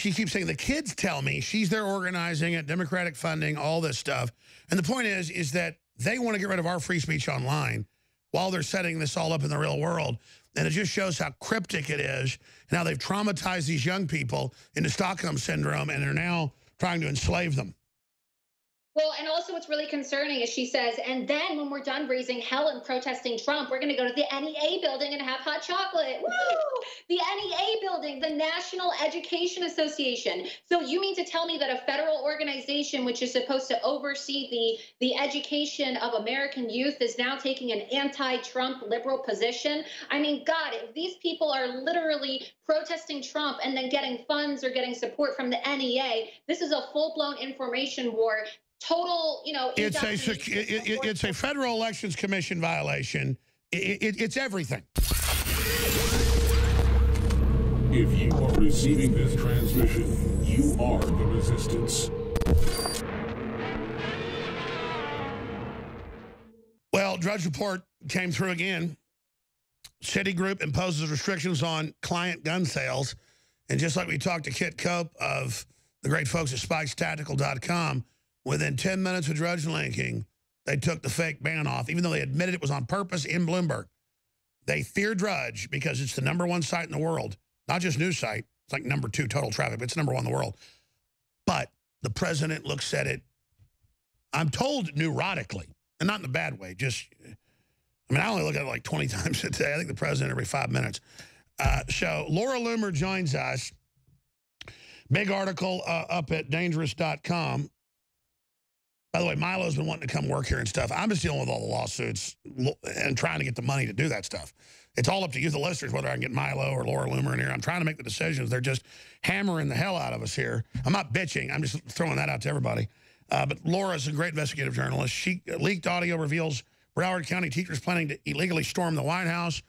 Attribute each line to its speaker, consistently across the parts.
Speaker 1: she keeps saying, the kids tell me, she's there organizing it, Democratic funding, all this stuff. And the point is that they want to get rid of our free speech online while they're setting this all up in the real world. And it just shows how cryptic it is and how they've traumatized these young people into Stockholm Syndrome, and are now trying to enslave them.
Speaker 2: Well, and also what's really concerning is she says, and then when we're done raising hell and protesting Trump, we're going to go to the NEA building and have hot chocolate. Woo! The NEA building, the National Education Association. So you mean to tell me that a federal organization which is supposed to oversee the education of American youth is now taking an anti-Trump liberal position? I mean, God, if these people are literally protesting Trump and then getting funds or getting support from the NEA, this is a full-blown information war. Total, you know,
Speaker 1: it's a Federal Elections Commission violation. It's everything.
Speaker 3: If you are receiving this transmission, you are the resistance.
Speaker 1: Well, Drudge Report came through again. Citigroup imposes restrictions on client gun sales. And just like we talked to Kit Cope of the great folks at SpikesTactical.com, within 10 minutes of Drudge linking, they took the fake ban off, even though they admitted it was on purpose in Bloomberg. They fear Drudge because it's the #1 site in the world. Not just news site. It's like #2 total traffic, but it's #1 in the world. But the president looks at it, I'm told, neurotically. And not in a bad way. Just, I mean, I only look at it like 20 times a day. I think the president every 5 minutes. So Laura Loomer joins us. Big article up at dangerous.com. By the way, Milo's been wanting to come work here and stuff. I'm just dealing with all the lawsuits and trying to get the money to do that stuff. It's all up to you, the listeners, whether I can get Milo or Laura Loomer in here. I'm trying to make the decisions. They're just hammering the hell out of us here. I'm not bitching. I'm just throwing that out to everybody. But Laura's a great investigative journalist. She leaked audio reveals Broward County teachers planning to illegally storm the White House.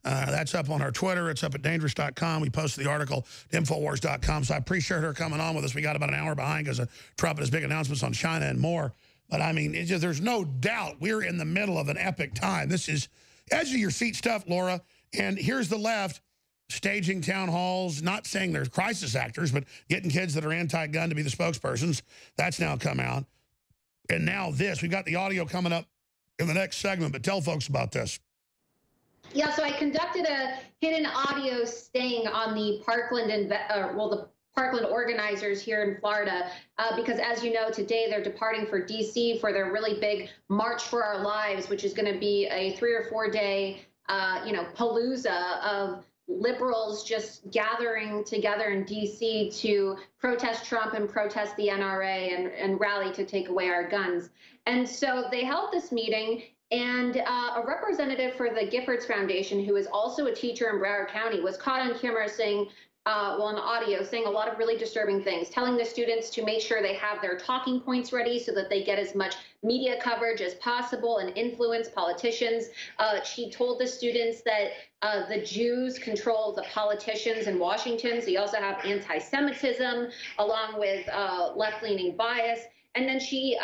Speaker 1: That's up on our Twitter. It's up at dangerous.com. We posted the article to Infowars.com. So I appreciate her coming on with us. We got about an hour behind because of Trump and his big announcements on China and more. But I mean, it's just, there's no doubt we're in the middle of an epic time. This is edge of your seat stuff, Laura. And here's the left staging town halls, not saying they're crisis actors, but getting kids that are anti-gun to be the spokespersons. That's now come out. And now this. We've got the audio coming up in the next segment, but tell folks about this.
Speaker 2: Yeah, so I conducted a hidden audio sting on the Parkland, the Parkland organizers here in Florida, because as you know, today they're departing for D.C. for their really big March for Our Lives, which is going to be a 3 or 4 day, palooza of liberals just gathering together in D.C. to protest Trump and protest the NRA and rally to take away our guns. And so they held this meeting. And a representative for the Giffords Foundation, who is also a teacher in Broward County, was caught on camera saying, on audio, saying a lot of really disturbing things, telling the students to make sure they have their talking points ready so that they get as much media coverage as possible and influence politicians. She told the students that the Jews control the politicians in Washington, so you also have anti-Semitism along with left-leaning bias. And then she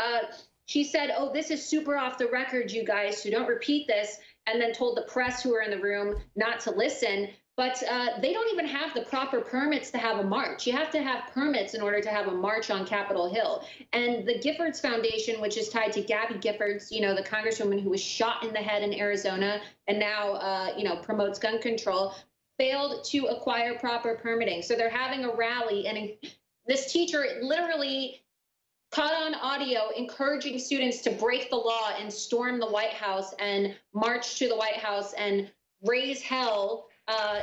Speaker 2: said, oh, this is super off the record, you guys, so don't repeat this, and then told the press who were in the room not to listen. But they don't even have the proper permits to have a march. You have to have permits in order to have a march on Capitol Hill. And the Giffords Foundation, which is tied to Gabby Giffords, you know, the congresswoman who was shot in the head in Arizona and now, promotes gun control, failed to acquire proper permitting. So they're having a rally, and this teacher literally caught on audio encouraging students to break the law and storm the White House and march to the White House and raise hell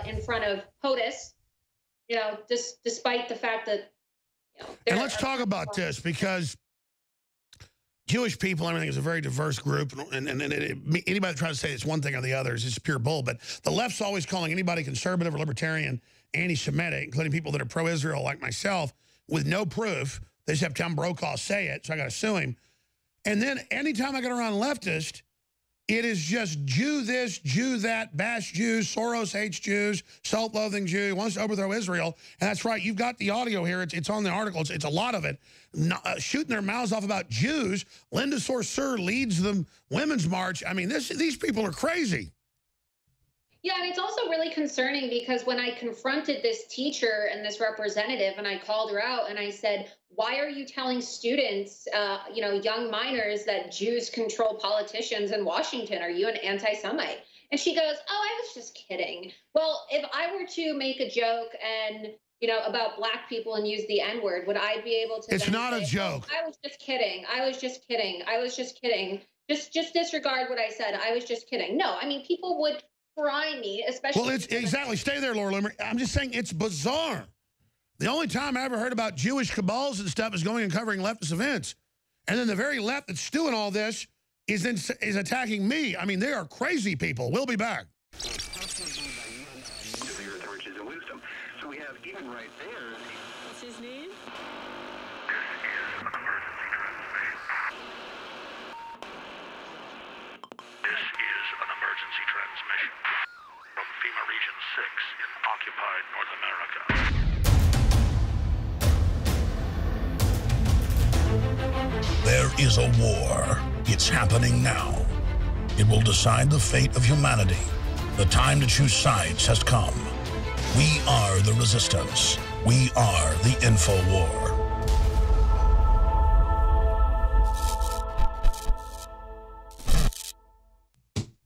Speaker 2: in front of POTUS, despite the fact that,
Speaker 1: and let's talk about this, because Jewish people, everything is a very diverse group, and anybody that tries to say it's one thing or the other is just pure bull. But the left's always calling anybody conservative or libertarian anti-Semitic, including people that are pro-Israel like myself, with no proof. They just have Tom Brokaw say it, so I got to sue him. And then anytime I get around leftist, it is just Jew this, Jew that, bash Jews, Soros hates Jews, self-loathing Jew, wants to overthrow Israel. And that's right, you've got the audio here. It's on the article. It's a lot of it. Shooting their mouths off about Jews. Linda Saussure leads the Women's March. I mean, these people are crazy.
Speaker 2: Yeah, and it's also really concerning because when I confronted this teacher and this representative and I called her out and I said, why are you telling students, young minors that Jews control politicians in Washington? Are you an anti-Semite? And she goes, oh, I was just kidding. Well, if I were to make a joke and, about black people and use the N-word, would I be able to
Speaker 1: It's
Speaker 2: then
Speaker 1: not a
Speaker 2: say,
Speaker 1: joke.
Speaker 2: oh, I was just kidding. I was just kidding. I was just kidding. Just disregard what I said. I was just kidding. No, I mean, people would fry me, especially.
Speaker 1: Well, it's exactly. Stay there, Laura Loomer. I'm just saying it's bizarre. The only time I ever heard about Jewish cabals and stuff is going and covering leftist events. And then the very left that's doing all this is attacking me. I mean, they are crazy people. We'll be back.
Speaker 4: So we have even right there.
Speaker 5: What's his name?
Speaker 6: This is an emergency transmission from FEMA Region 6 in occupied North America.
Speaker 3: There is a war. It's happening now. It will decide the fate of humanity. The time to choose sides has come. We are the resistance. We are the info war.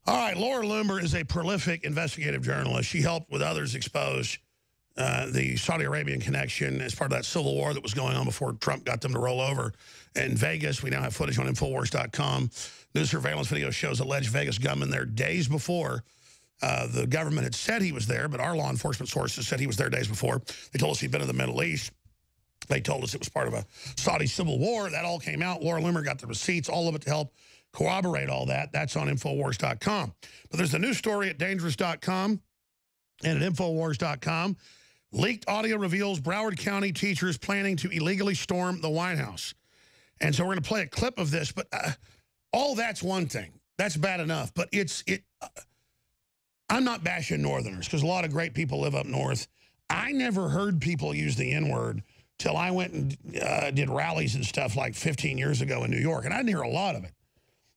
Speaker 1: All right, Laura Loomer is a prolific investigative journalist. She helped with others expose the Saudi Arabian connection as part of that civil war that was going on before Trump got them to roll over. In Vegas, we now have footage on Infowars.com. New surveillance video shows alleged Vegas gunman there days before the government had said he was there, but our law enforcement sources said he was there days before. They told us he'd been in the Middle East. They told us it was part of a Saudi civil war. That all came out. Laura Loomer got the receipts, all of it to help corroborate all that. That's on Infowars.com. But there's a new story at Dangerous.com and at Infowars.com. Leaked audio reveals Broward County teachers planning to illegally storm the White House. And so we're going to play a clip of this, but all that's one thing. That's bad enough. But I'm not bashing Northerners because a lot of great people live up north. I never heard people use the N-word till I went and did rallies and stuff like 15 years ago in New York, and I didn't hear a lot of it.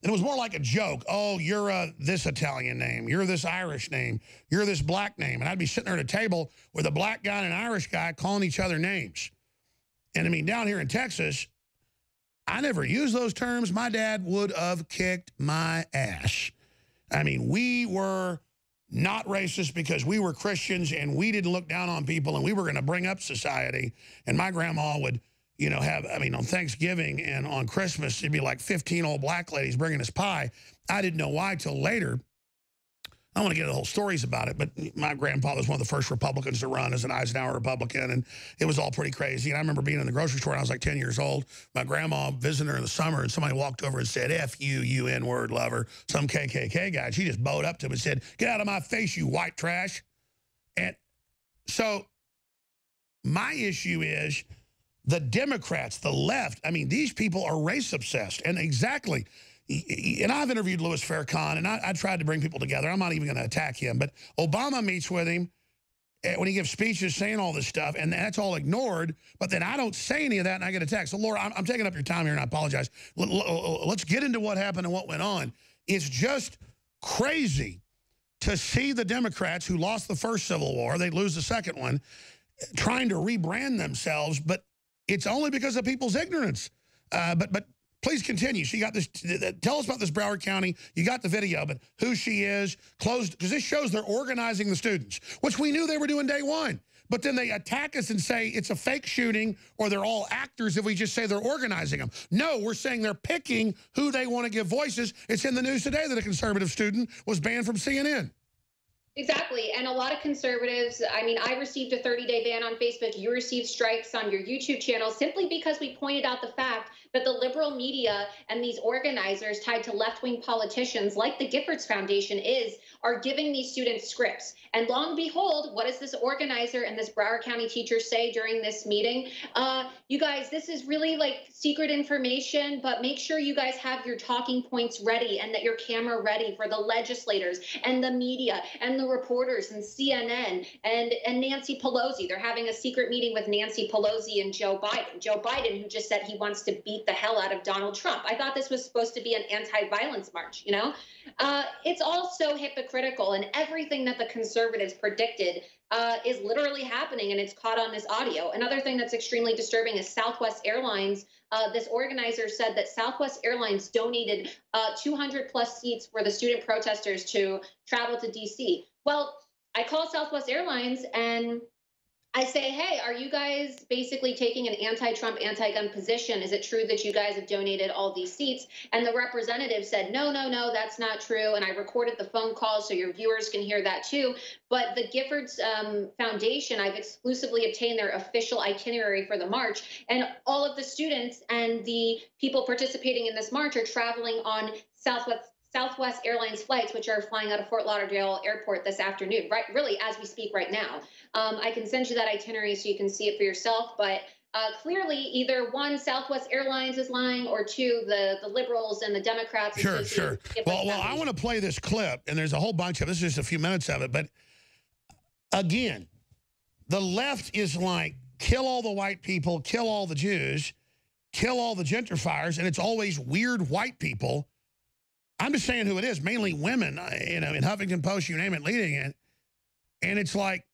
Speaker 1: And it was more like a joke. Oh, you're this Italian name. You're this Irish name. You're this black name. And I'd be sitting there at a table with a black guy and an Irish guy calling each other names. And I mean, down here in Texas, I never used those terms. My dad would have kicked my ass. I mean, we were not racist because we were Christians and we didn't look down on people and we were going to bring up society. And my grandma would, on Thanksgiving and on Christmas, it'd be like 15 old black ladies bringing us pie. I didn't know why till later. I don't want to get into the whole stories about it, but my grandfather was one of the first Republicans to run as an Eisenhower Republican, and it was all pretty crazy. And I remember being in the grocery store when I was like 10 years old. My grandma visited her in the summer, and somebody walked over and said, F you, you N-word lover, some KKK guy. She just bowed up to him and said, get out of my face, you white trash. And so my issue is the Democrats, the left, I mean, these people are race obsessed. And exactly. And I've interviewed Louis Farrakhan, and I tried to bring people together. I'm not even going to attack him. But Obama meets with him when he gives speeches saying all this stuff, and that's all ignored. But then I don't say any of that, and I get attacked. So, Laura, I'm taking up your time here, and I apologize. Let's get into what happened and what went on. It's just crazy to see the Democrats who lost the first Civil War, they lose the second one, trying to rebrand themselves. But it's only because of people's ignorance. But please continue. So you got this. Tell us about this Broward County. You got the video, but who she is, closed, because this shows they're organizing the students, which we knew they were doing day one. But then they attack us and say it's a fake shooting or they're all actors if we just say they're organizing them. No, we're saying they're picking who they want to give voices. It's in the news today that a conservative student was banned from CNN.
Speaker 2: Exactly. And a lot of conservatives, I mean, I received a 30-day ban on Facebook. You received strikes on your YouTube channel simply because we pointed out the fact that the liberal media and these organizers tied to left-wing politicians like the Giffords Foundation are giving these students scripts. And lo and behold, what does this organizer and this Broward County teacher say during this meeting? You guys, this is really like secret information, but make sure you guys have your talking points ready and that your camera ready for the legislators and the media and the reporters and CNN and Nancy Pelosi. They're having a secret meeting with Nancy Pelosi and Joe Biden. Joe Biden, who just said he wants to beat the hell out of Donald Trump. I thought this was supposed to be an anti-violence march, you know? It's all so hypocritical, and everything that the conservatives predicted is literally happening, and it's caught on this audio. Another thing that's extremely disturbing is Southwest Airlines. This organizer said that Southwest Airlines donated 200 plus seats for the student protesters to travel to DC. Well, I call Southwest Airlines and I say, hey, are you guys basically taking an anti-Trump, anti-gun position? Is it true that you guys have donated all these seats? And the representative said, no, that's not true. And I recorded the phone call so your viewers can hear that too. But the Giffords Foundation, I've exclusively obtained their official itinerary for the march. And all of the students and the people participating in this march are traveling on Southwest Airlines flights, which are flying out of Fort Lauderdale Airport this afternoon, right? Really, as we speak right now. I can send you that itinerary so you can see it for yourself. But clearly, either one, Southwest Airlines is lying, or two, the liberals and the Democrats.
Speaker 1: Sure. Well, I want to play this clip, and there's a whole bunch of it. This is just a few minutes of it. But again, the left is like, kill all the white people, kill all the Jews, kill all the gentrifiers, and it's always weird white people. I'm just saying who it is, mainly women, you know, in Huffington Post, you name it, leading it. And it's like,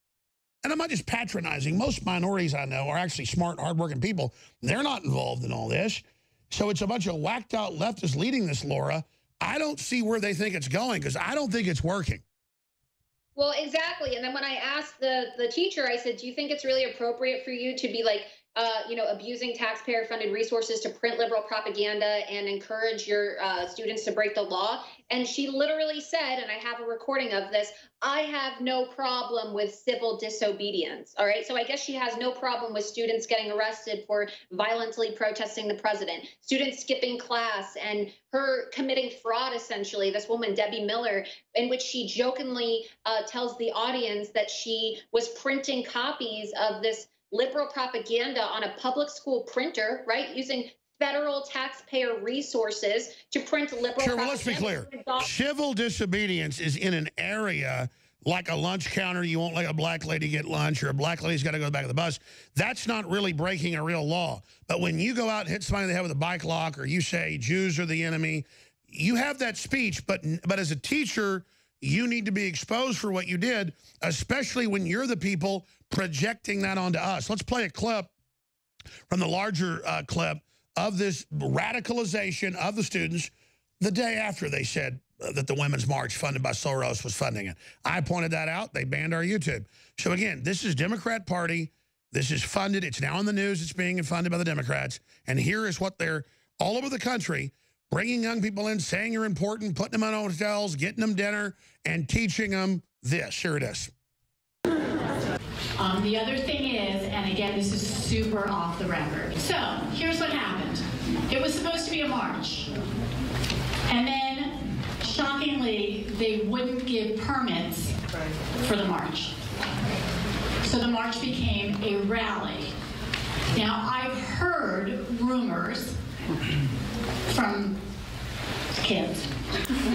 Speaker 1: and I'm not just patronizing. Most minorities I know are actually smart, hardworking people. They're not involved in all this. So it's a bunch of whacked out leftists leading this, Laura. I don't see where they think it's going because I don't think it's working.
Speaker 2: Well, exactly. And then when I asked the teacher, I said, do you think it's really appropriate for you to be like, abusing taxpayer-funded resources to print liberal propaganda and encourage your students to break the law? And she literally said, and I have a recording of this, I have no problem with civil disobedience. All right. So I guess she has no problem with students getting arrested for violently protesting the president, students skipping class, and her committing fraud, essentially, this woman, Debbie Miller, in which she jokingly tells the audience that she was printing copies of this liberal propaganda on a public school printer, right, using federal taxpayer resources to print liberal propaganda.
Speaker 1: Well, let's be clear. Civil disobedience is in an area like a lunch counter. You won't let a black lady get lunch, or a black lady's got to go to the back of the bus. That's not really breaking a real law. But when you go out and hit somebody in the head with a bike lock, or you say Jews are the enemy, you have that speech. But as a teacher, you need to be exposed for what you did, especially when you're the people projecting that onto us. Let's play a clip from the larger clip of this radicalization of the students the day after they said that the Women's March funded by Soros was funding it. I pointed that out. They banned our YouTube. So again, this is Democrat Party. This is funded. It's now in the news. It's being funded by the Democrats. And here is what they're all over the country bringing young people in, saying you're important, putting them in hotels, getting them dinner, and teaching them this. Here it is.
Speaker 5: The other thing is, and again, this is super off the record. So here's what happened. It was supposed to be a march. And then, shockingly, they wouldn't give permits for the march. So the march became a rally. Now, I've heard rumors from kids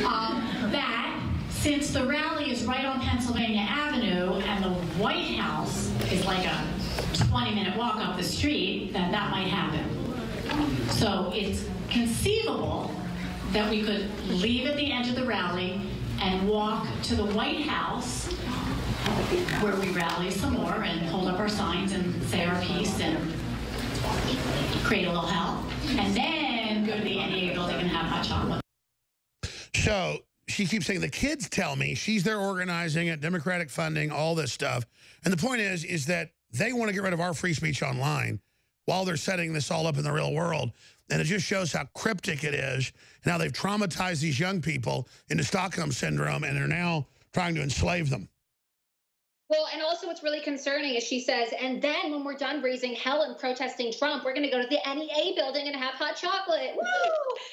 Speaker 5: that since the rally is right on Pennsylvania Avenue and the White House is like a 20-minute walk up the street, that might happen. So it's conceivable that we could leave at the end of the rally and walk to the White House, where we rally some more and hold up our signs and say our piece and create a little hell, and then go to the NEA building and have hot chocolate.
Speaker 1: So she keeps saying, the kids tell me, she's there organizing it, Democratic funding, all this stuff. And the point is that they want to get rid of our free speech online while they're setting this all up in the real world. And it just shows how cryptic it is and how they've traumatized these young people into Stockholm Syndrome, and they're now trying to enslave them.
Speaker 2: Well, and also what's really concerning is she says, and then when we're done raising hell and protesting Trump, we're going to go to the NEA building and have hot chocolate. Woo!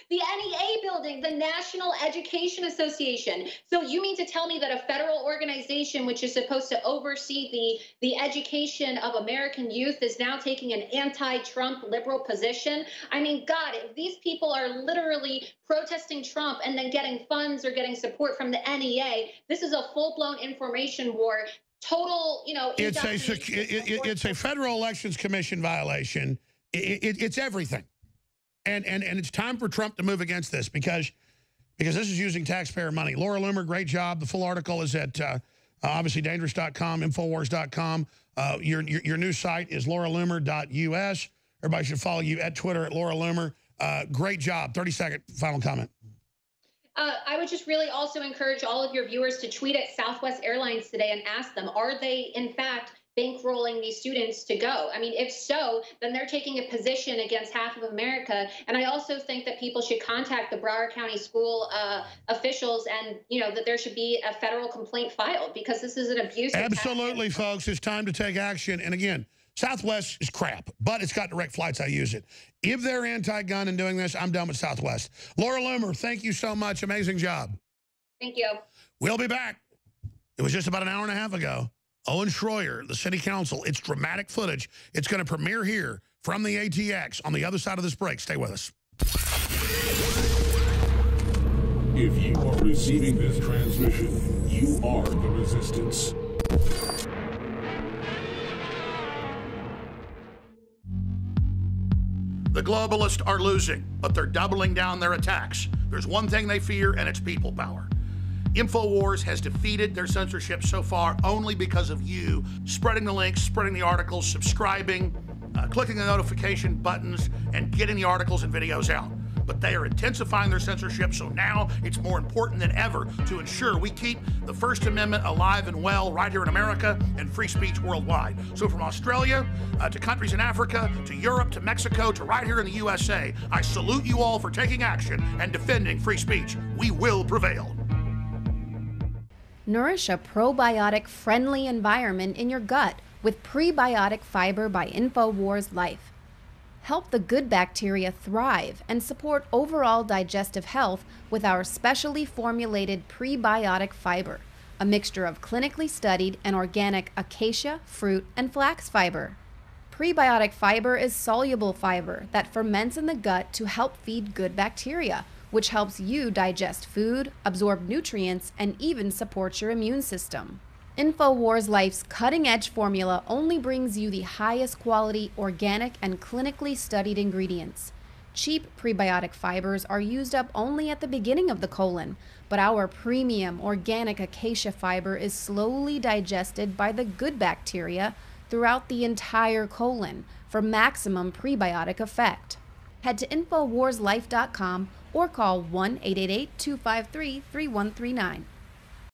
Speaker 2: The NEA building, the National Education Association. So you mean to tell me that a federal organization which is supposed to oversee the education of American youth is now taking an anti-Trump liberal position? I mean, God, if these people are literally protesting Trump and then getting funds or getting support from the NEA, this is a full-blown information war. Total,
Speaker 1: it's a Federal Elections Commission violation. It's everything, and it's time for Trump to move against this because this is using taxpayer money. Laura Loomer, great job. The full article is at obviously dangerous.com, infowars.com. Your new site is lauraloomer.us. Everybody should follow you at Twitter at Laura Loomer. Great job. 30-second final comment.
Speaker 2: I would just really also encourage all of your viewers to tweet at Southwest Airlines today and ask them, are they in fact bankrolling these students to go? I mean, if so, then they're taking a position against half of America. And I also think that people should contact the Broward County school officials and, that there should be a federal complaint filed because this is an abuse.
Speaker 1: Absolutely, folks. It's time to take action. And again, Southwest is crap, but it's got direct flights. I use it. If they're anti-gun and doing this, I'm done with Southwest. Laura Loomer, thank you so much. Amazing job.
Speaker 2: Thank you.
Speaker 1: We'll be back. It was just about an hour and a half ago. Owen Schroyer, the city council, it's dramatic footage. It's going to premiere here from the ATX on the other side of this break. Stay with us.
Speaker 7: If you are receiving this transmission, you are the resistance.
Speaker 3: The globalists are losing, but they're doubling down their attacks. There's one thing they fear, and it's people power. InfoWars has defeated their censorship so far only because of you spreading the links, spreading the articles, subscribing, clicking the notification buttons, and getting the articles and videos out. But they are intensifying their censorship, so now it's more important than ever to ensure we keep the First Amendment alive and well right here in America and free speech worldwide. So from Australia to countries in Africa, to Europe, to Mexico, to right here in the USA, I salute you all for taking action and defending free speech. We will prevail.
Speaker 8: Nourish a probiotic-friendly environment in your gut with prebiotic fiber by InfoWars Life. Help the good bacteria thrive and support overall digestive health with our specially formulated prebiotic fiber, a mixture of clinically studied and organic acacia, fruit, and flax fiber. Prebiotic fiber is soluble fiber that ferments in the gut to help feed good bacteria, which helps you digest food, absorb nutrients, and even support your immune system. InfoWars Life's cutting-edge formula only brings you the highest quality, organic, and clinically studied ingredients. Cheap prebiotic fibers are used up only at the beginning of the colon, but our premium organic acacia fiber is slowly digested by the good bacteria throughout the entire colon for maximum prebiotic effect. Head to InfoWarsLife.com or call 1-888-253-3139.